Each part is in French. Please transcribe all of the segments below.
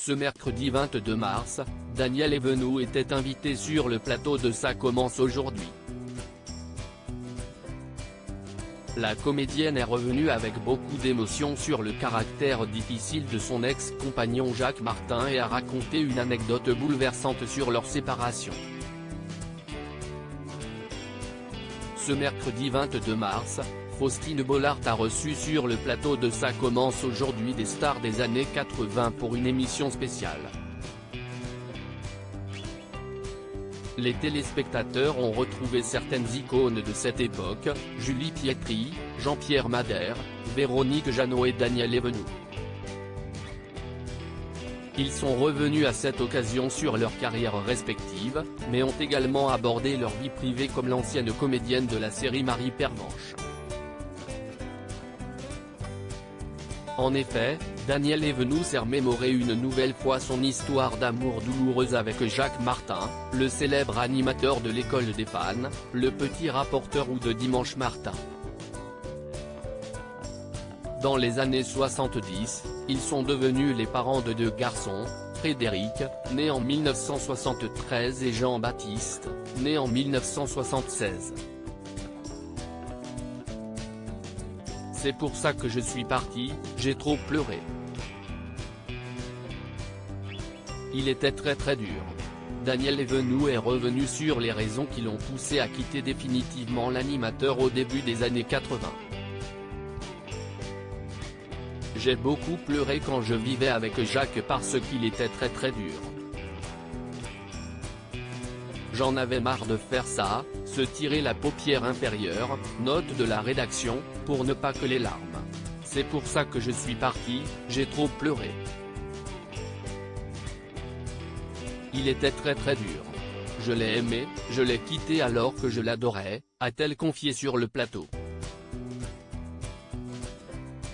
Ce mercredi 22 mars, Daniel Evenou était invité sur le plateau de Ça commence aujourd'hui. La comédienne est revenue avec beaucoup d'émotion sur le caractère difficile de son ex-compagnon Jacques Martin et a raconté une anecdote bouleversante sur leur séparation. Ce mercredi 22 mars, Faustine Bollard a reçu sur le plateau de Ça commence aujourd'hui des stars des années 80 pour une émission spéciale. Les téléspectateurs ont retrouvé certaines icônes de cette époque, Julie Pietri, Jean-Pierre Madère, Véronique Jeannot et Daniel Evenou. Ils sont revenus à cette occasion sur leurs carrières respectives, mais ont également abordé leur vie privée comme l'ancienne comédienne de la série Marie Pervenche. En effet, Daniel Evenou s'est remémoré une nouvelle fois son histoire d'amour douloureuse avec Jacques Martin, le célèbre animateur de l'école des fans, le petit rapporteur ou de Dimanche Martin. Dans les années 70, ils sont devenus les parents de deux garçons, Frédéric, né en 1973 et Jean-Baptiste, né en 1976. C'est pour ça que je suis parti, j'ai trop pleuré. Il était très dur. Daniel Evenou est revenu sur les raisons qui l'ont poussé à quitter définitivement l'animateur au début des années 80. J'ai beaucoup pleuré quand je vivais avec Jacques parce qu'il était très dur. J'en avais marre de faire ça, se tirer la paupière inférieure, note de la rédaction, pour ne pas que les larmes. C'est pour ça que je suis parti, j'ai trop pleuré. Il était très dur. Je l'ai aimé, je l'ai quitté alors que je l'adorais, a-t-elle confié sur le plateau.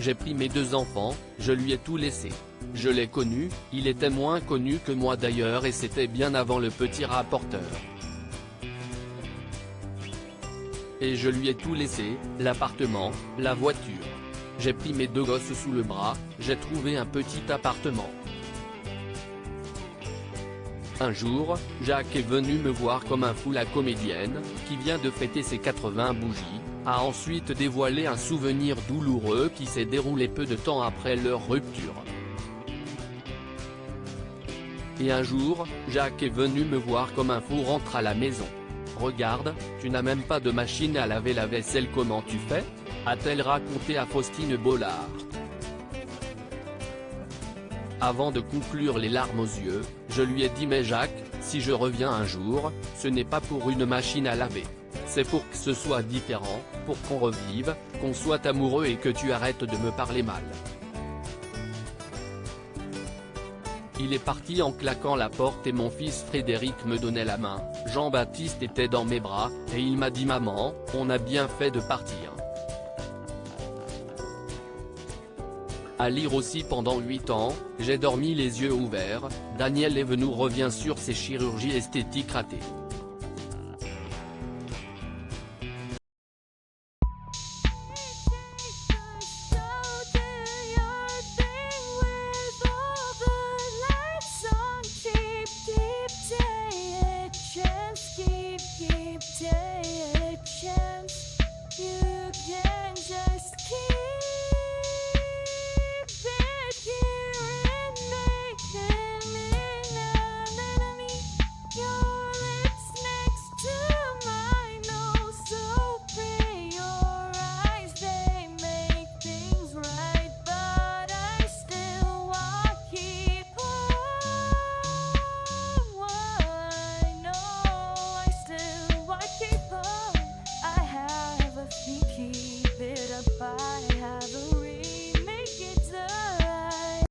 J'ai pris mes deux enfants, je lui ai tout laissé. Je l'ai connu, il était moins connu que moi d'ailleurs et c'était bien avant le petit rapporteur. Et je lui ai tout laissé, l'appartement, la voiture. J'ai pris mes deux gosses sous le bras, j'ai trouvé un petit appartement. Un jour, Jacques est venu me voir comme un fou. La comédienne, qui vient de fêter ses 80 bougies, a ensuite dévoilé un souvenir douloureux qui s'est déroulé peu de temps après leur rupture. Et un jour, Jacques est venu me voir comme un fou. Rentre à la maison. Regarde, tu n'as même pas de machine à laver la vaisselle, comment tu fais ? A-t-elle raconté à Faustine Bollard. Avant de conclure les larmes aux yeux, je lui ai dit mais Jacques, si je reviens un jour, ce n'est pas pour une machine à laver. C'est pour que ce soit différent, pour qu'on revive, qu'on soit amoureux et que tu arrêtes de me parler mal. Il est parti en claquant la porte et mon fils Frédéric me donnait la main, Jean-Baptiste était dans mes bras, et il m'a dit maman, on a bien fait de partir. À lire aussi pendant 8 ans, j'ai dormi les yeux ouverts, Daniel Evenou revient sur ses chirurgies esthétiques ratées.